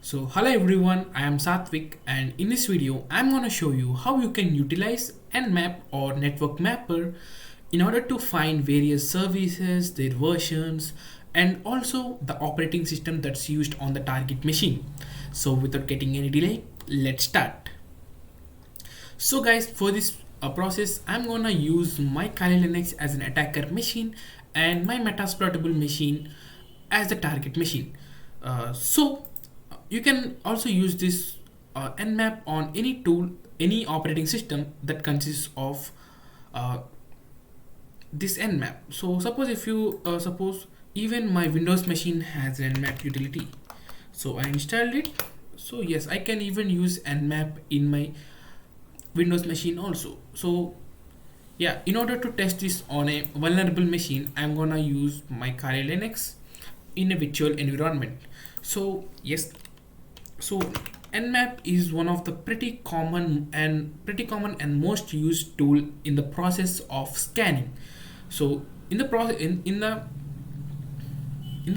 So hello everyone, I am Satvik and in this video I'm gonna show you how you can utilize Nmap or network mapper in order to find various services, their versions and also the operating system that's used on the target machine. So without getting any delay, let's start. So guys, for this process I'm gonna use my Kali Linux as an attacker machine and my Metasploitable machine as the target machine. So you can also use this Nmap on any tool, any operating system that consists of uh, this Nmap. So suppose if you suppose even my Windows machine has an Nmap utility, so I installed it. So yes, I can even use Nmap in my Windows machine also. So yeah, in order to test this on a vulnerable machine, I'm gonna use my Kali Linux in a virtual environment. So yes, so Nmap is one of the pretty common and most used tool in the process of scanning. So in the process in the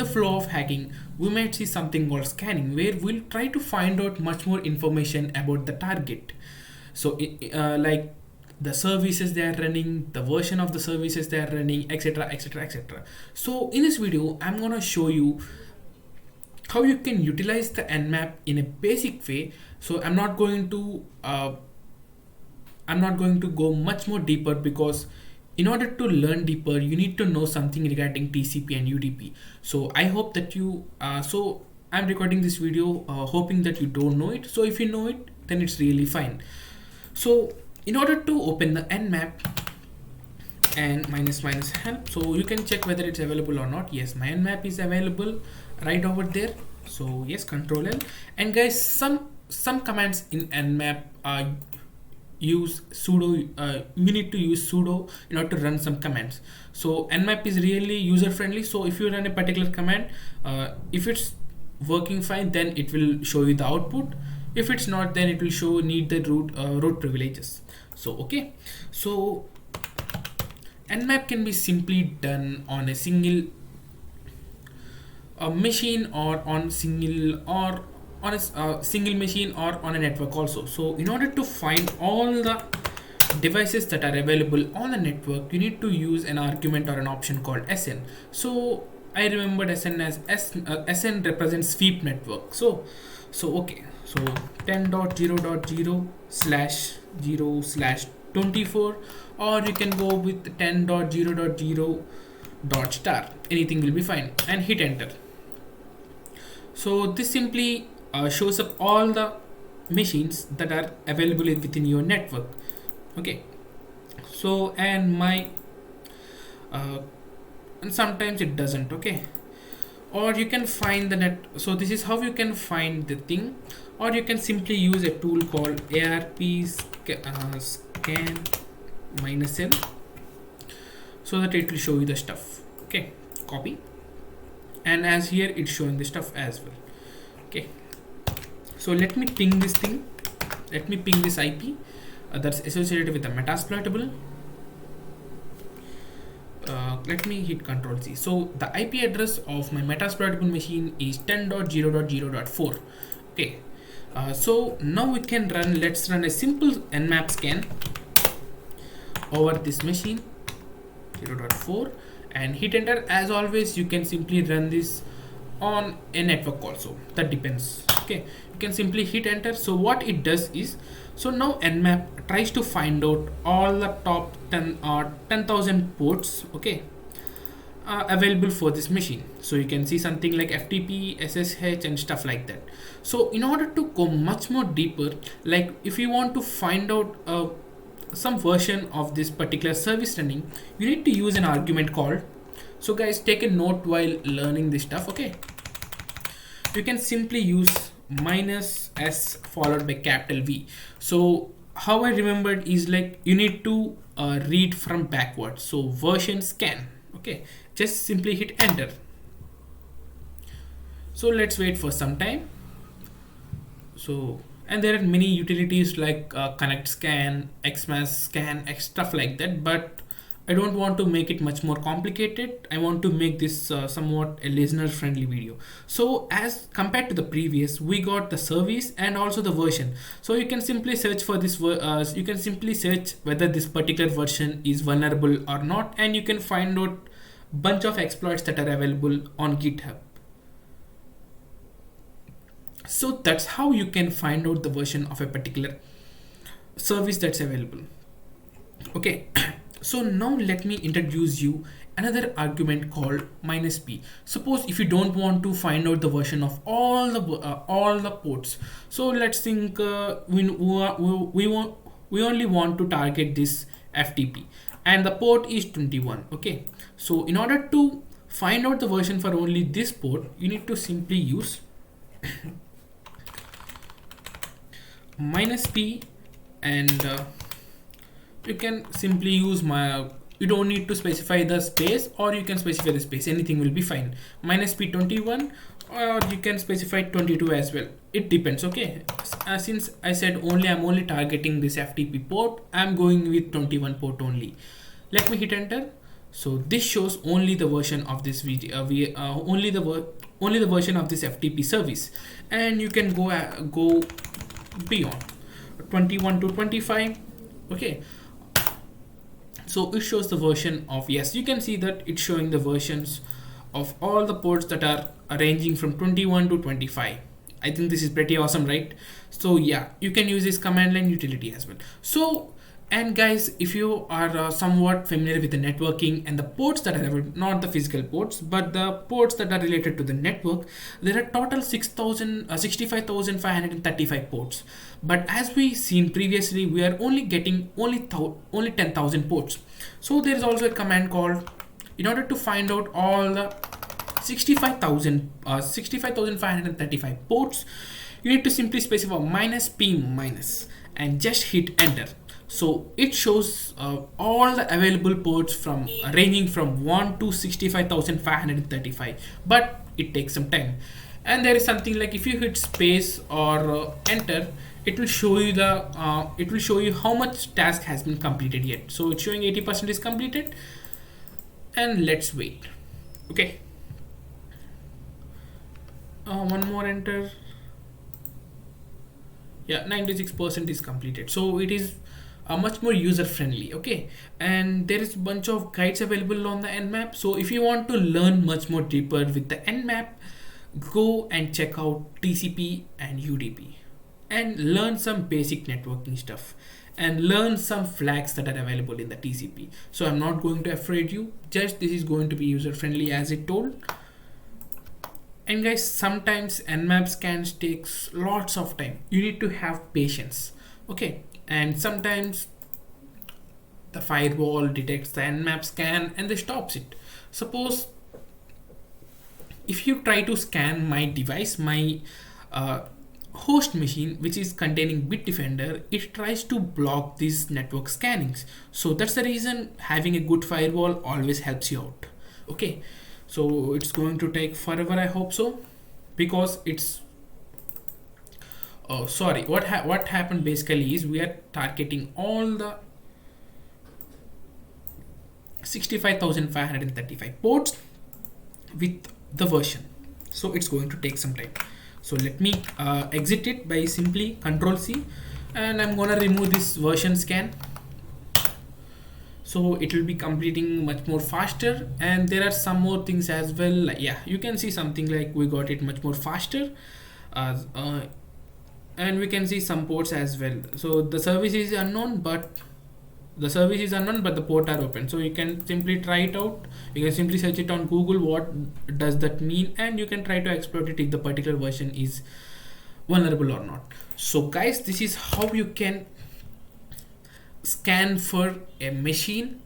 flow of hacking, we might see something called scanning, where we'll try to find out much more information about the target. So like the services they are running, the version of the services they are running, etc, etc, etc. So in this video I'm gonna show you how you can utilize the Nmap in a basic way. So I'm not going to go much more deeper, because in order to learn deeper you need to know something regarding TCP and UDP. So I hope that you so I'm recording this video hoping that you don't know it. So if you know it, then it's really fine. So in order to open the Nmap and minus help, so you can check whether it's available or not. Yes, my Nmap is available right over there. So yes, Control L. And guys, some commands in Nmap use sudo. You need to use sudo in order to run some commands. So Nmap is really user friendly. So if you run a particular command, if it's working fine, then it will show you the output. If it's not, then it will show need the root privileges. So okay, so Nmap can be simply done on a single machine, or on a single machine, or on a network also. So in order to find all the devices that are available on the network, you need to use an argument or an option called SN. So I remembered SN as SN represents sweep network. So okay, so 10.0.0 slash 0 slash 24, or you can go with 10.0.0 dot star, anything will be fine, and hit enter. So this simply shows up all the machines that are available within your network. Okay, so and sometimes it doesn't. Okay, or you can find the net. So this is how you can find the thing, or you can simply use a tool called ARP scan minus L, so that it will show you the stuff. Okay, copy, and as here it's showing the stuff as well. Okay, so let me ping this thing. Let me ping this IP that's associated with the Metasploitable. Let me hit Control C. So the IP address of my Metasploitable machine is 10.0.0.4. Okay, so now we can run. Let's run a simple Nmap scan over this machine 0.4 and hit enter. As always, you can simply run this on a network also, that depends. Okay, you can simply hit enter. So what it does is, so now Nmap tries to find out all the top 10 or 10,000 ports, okay, available for this machine. So you can see something like FTP, SSH and stuff like that. So in order to go much more deeper, like if you want to find out some version of this particular service running, you need to use an argument called. So guys, take a note while learning this stuff. Okay, you can simply use minus S followed by capital V. So how I remembered is like you need to read from backwards. So version scan. Okay, just simply hit enter. So let's wait for some time. So, and there are many utilities like connect scan, xmas scan, stuff like that, but I don't want to make it much more complicated. I want to make this somewhat a listener friendly video. So as compared to the previous, we got the service and also the version. So you can simply search for this, you can simply search whether this particular version is vulnerable or not, and you can find out bunch of exploits that are available on GitHub. So that's how you can find out the version of a particular service that's available. Okay, so now let me introduce you another argument called -p. Suppose if you don't want to find out the version of all the ports, so let's think we only want to target this FTP and the port is 21. Okay, so in order to find out the version for only this port, you need to simply use -p, and you can simply use you don't need to specify the space, or you can specify the space, anything will be fine. -p 21, or you can specify 22 as well, it depends. Okay, since I said I'm only targeting this FTP port, I'm going with 21 port only. Let me hit enter. So this shows only the version of this video, only the version of this FTP service, and you can go beyond 21 to 25. Okay, so it shows the version of, yes, you can see that it's showing the versions of all the ports that are ranging from 21 to 25. I think this is pretty awesome, right? So yeah, you can use this command line utility as well. So, and guys, if you are somewhat familiar with the networking and the ports that are available, not the physical ports, but the ports that are related to the network, there are total 65,535 ports. But as we seen previously, we are only getting only 10,000 ports. So there is also a command called, in order to find out all the 65,535 ports, you need to simply specify -p- and just hit enter. So it shows all the available ports from ranging from 1 to 65,535, but it takes some time. And there is something like, if you hit space or enter, it will show you how much task has been completed yet. So it's showing 80% is completed, and let's wait. Okay, one more enter. Yeah, 96% is completed. So it is much more user friendly. Okay, and there is a bunch of guides available on the Nmap. So if you want to learn much more deeper with the Nmap, go and check out TCP and UDP and learn some basic networking stuff and learn some flags that are available in the TCP. So I'm not going to afraid you, just this is going to be user friendly as it told. And guys, sometimes Nmap scans takes lots of time. You need to have patience. Okay, and sometimes the firewall detects the Nmap scan and they stops it. Suppose if you try to scan my device, my host machine, which is containing Bitdefender, it tries to block these network scannings. So that's the reason having a good firewall always helps you out. Okay, so it's going to take forever, I hope so, because it's sorry, what happened basically is we are targeting all the 65,535 ports with the version, so it's going to take some time. So let me exit it by simply Ctrl+C, and I'm gonna remove this version scan, so it will be completing much more faster. And there are some more things as well. Yeah, you can see something like we got it much more faster, and we can see some ports as well. So the service is unknown, but the port are open. So you can simply try it out. You can simply search it on Google, what does that mean, and you can try to exploit it if the particular version is vulnerable or not. So guys, this is how you can scan for a machine,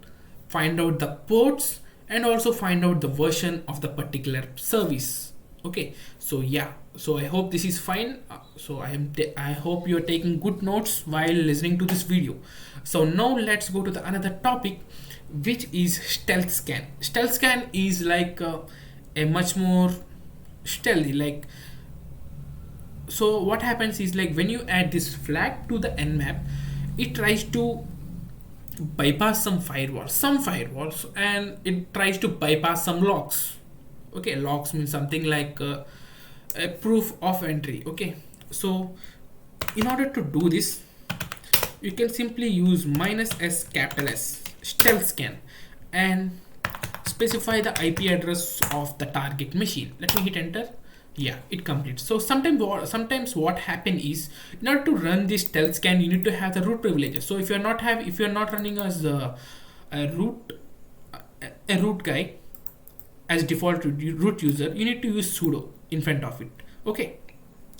find out the ports, and also find out the version of the particular service. Okay, so yeah, so I hope this is fine. So I hope you are taking good notes while listening to this video. So now let's go to the another topic, which is stealth scan. Stealth scan is like a much more stealthy, like, so what happens is, like, when you add this flag to the Nmap, it tries to bypass some firewalls, and it tries to bypass some locks. Okay, locks means something like a proof of entry. Okay, so in order to do this, you can simply use -s capital S stealth scan and specify the IP address of the target machine. Let me hit enter. Yeah, it completes. So sometimes what happen is, in order to run this stealth scan, you need to have the root privileges. So if you're not running as a root guy as default root user, you need to use sudo in front of it. Okay,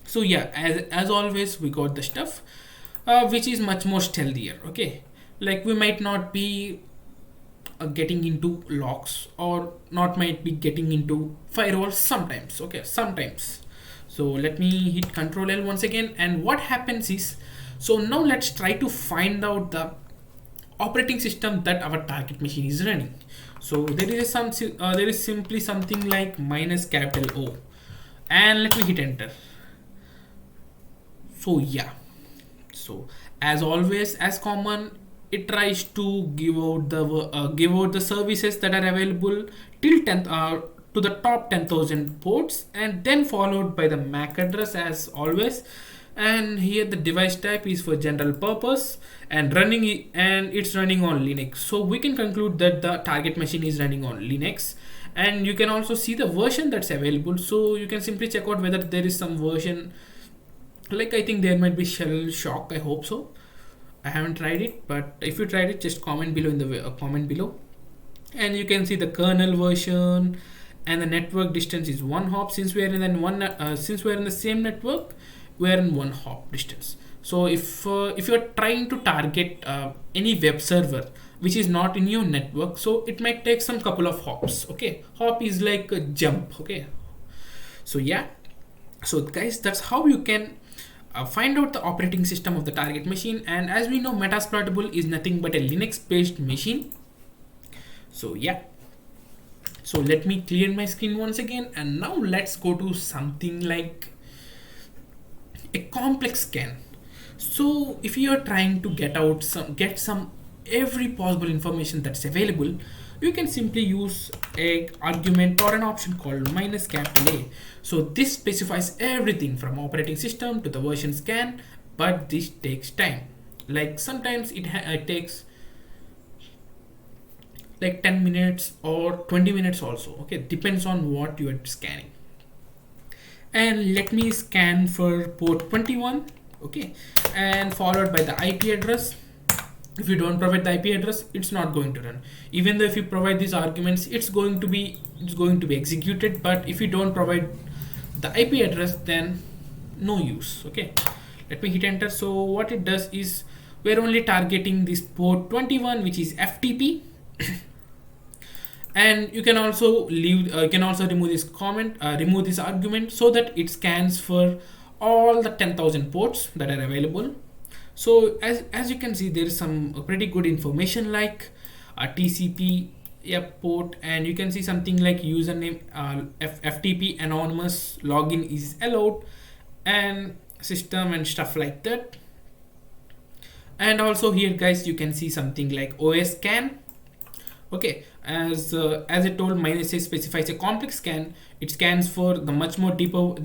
so yeah, as always, we got the stuff which is much more stealthier. Okay, like we might not be getting into locks, or not might be getting into firewalls sometimes. Okay, sometimes. So let me hit Control L once again, and what happens is, so now let's try to find out the operating system that our target machine is running. So there is simply something like -O, and let me hit enter. So yeah, so as always, as common, it tries to give out the services that are available till 10th to the top 10,000 ports, and then followed by the MAC address as always. And here the device type is for general purpose, and it's running on Linux. So we can conclude that the target machine is running on Linux, and you can also see the version that's available. So you can simply check out whether there is some version, like I think there might be Shell Shock. I hope so. I haven't tried it, but if you tried it, just comment below in the comment below. And you can see the kernel version, and the network distance is 1 hop. Since we are in the same network, we are in 1 hop distance. So if you are trying to target any web server which is not in your network, so it might take some couple of hops. Okay, hop is like a jump. Okay, so yeah, so guys, that's how you can find out the operating system of the target machine. And as we know, Metasploitable is nothing but a Linux based machine. So yeah, so let me clear my screen once again, and now let's go to something like a complex scan. So if you are trying to get some every possible information that's available, you can simply use a argument or an option called -A. So this specifies everything from operating system to the version scan, but this takes time. Like sometimes it takes like 10 minutes or 20 minutes also. Okay, depends on what you are scanning. And let me scan for port 21. Okay, and followed by the IP address. If you don't provide the IP address, it's not going to run. Even though if you provide these arguments, it's going to be executed. But if you don't provide the IP address, then no use. Okay, let me hit enter. So what it does is, we're only targeting this port 21, which is FTP. And you can also remove this remove this argument, so that it scans for all the 10,000 ports that are available. So as you can see, there is some pretty good information like a TCP port, and you can see something like username, FTP anonymous login is allowed, and system and stuff like that. And also here guys, you can see something like OS scan. Okay, as I told, -A specifies a complex scan. It scans for the much more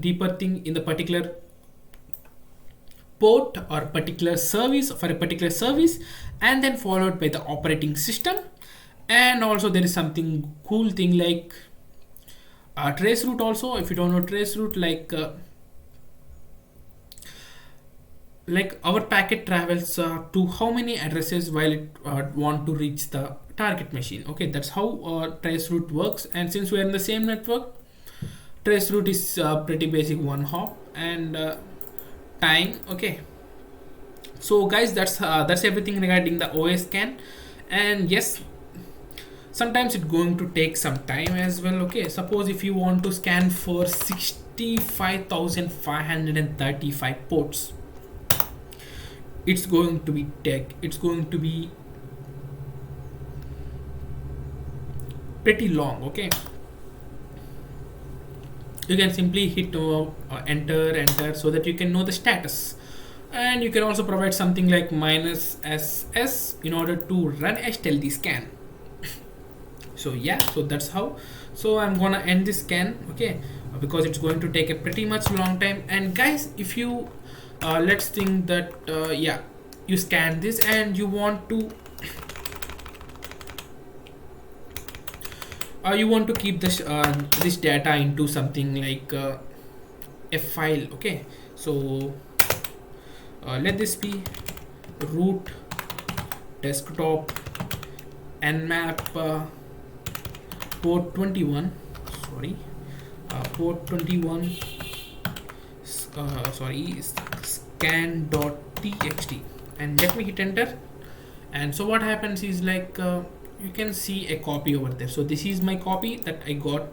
deeper thing in the particular port or particular service, for a particular service, and then followed by the operating system. And also there is something cool thing like traceroute also. If you don't know traceroute, like our packet travels to how many addresses while it want to reach the target machine. Okay, that's how traceroute works. And since we are in the same network, traceroute is pretty basic 1 hop and time. Okay, so guys, that's everything regarding the OS scan. And yes, sometimes it's going to take some time as well. Okay, suppose if you want to scan for 65,535 ports, it's going to be pretty long. Okay, you can simply hit enter so that you can know the status. And you can also provide something like minus SS in order to run a stealthy scan. So yeah, so that's how. So I'm gonna end this scan, okay, because it's going to take a pretty much long time. And guys, if you let's think that yeah, you scan this and you want to keep this data into something like a file, okay. So let this be root desktop nmap port 21, sorry, port 21 sorry, scan.txt, and let me hit enter. And so what happens is like you can see a copy over there. So this is my copy that I got.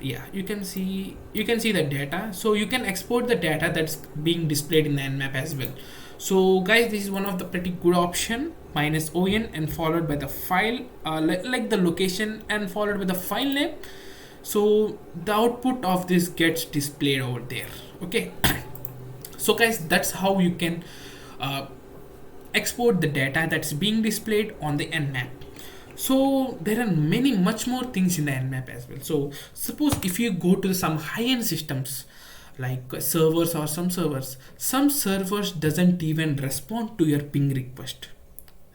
Yeah, you can see the data. So you can export the data that's being displayed in the nmap as well. So guys, this is one of the pretty good option, minus -on and followed by the file, like the location and followed by the file name. So the output of this gets displayed over there, okay. So guys, that's how you can export the data that's being displayed on the nmap. So there are much more things in the nmap as well. So suppose if you go to some high-end systems like servers or some servers doesn't even respond to your ping request,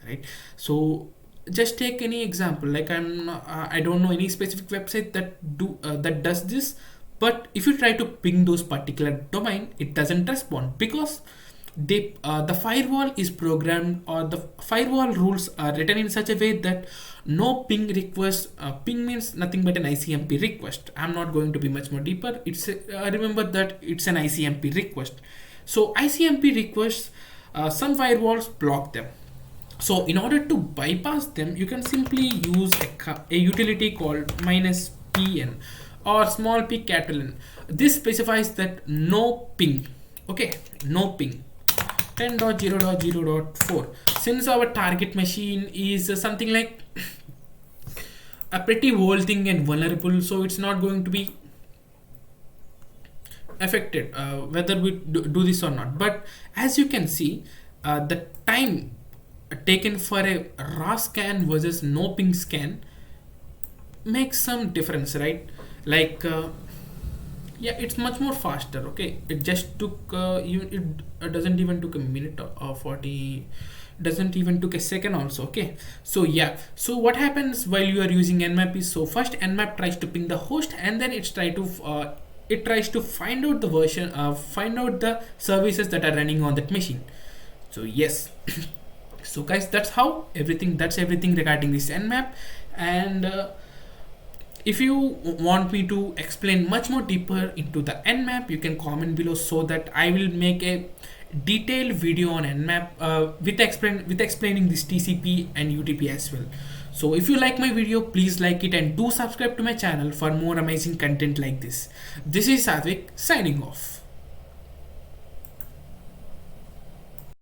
right? So just take any example, like I don't know any specific website that does this, but if you try to ping those particular domain, it doesn't respond because the firewall is programmed, or the firewall rules are written in such a way that no ping request, ping means nothing but an ICMP request. I'm not going to be much more deeper. It's remember that it's an ICMP request. So ICMP requests, some firewalls block them. So in order to bypass them, you can simply use a utility called -pn or small p capital N. This specifies that no ping, okay, no ping 10.0.0.4. Since our target machine is something like a pretty old thing and vulnerable, so it's not going to be affected whether we do this or not. But as you can see, the time taken for a raw scan versus no ping scan makes some difference, right? Like yeah, it's much more faster, okay. It just took it doesn't even took a minute or 40, doesn't even took a second also, okay. So yeah, so what happens while you are using nmap is, so first nmap tries to ping the host, and then it tries to find out the version, find out the services that are running on that machine. So yes. So guys, that's everything regarding this nmap. And if you want me to explain much more deeper into the nmap, you can comment below so that I will make a detailed video on nmap with explaining this TCP and UDP as well. So if you like my video, please like it and do subscribe to my channel for more amazing content like this. This is Satvik signing off.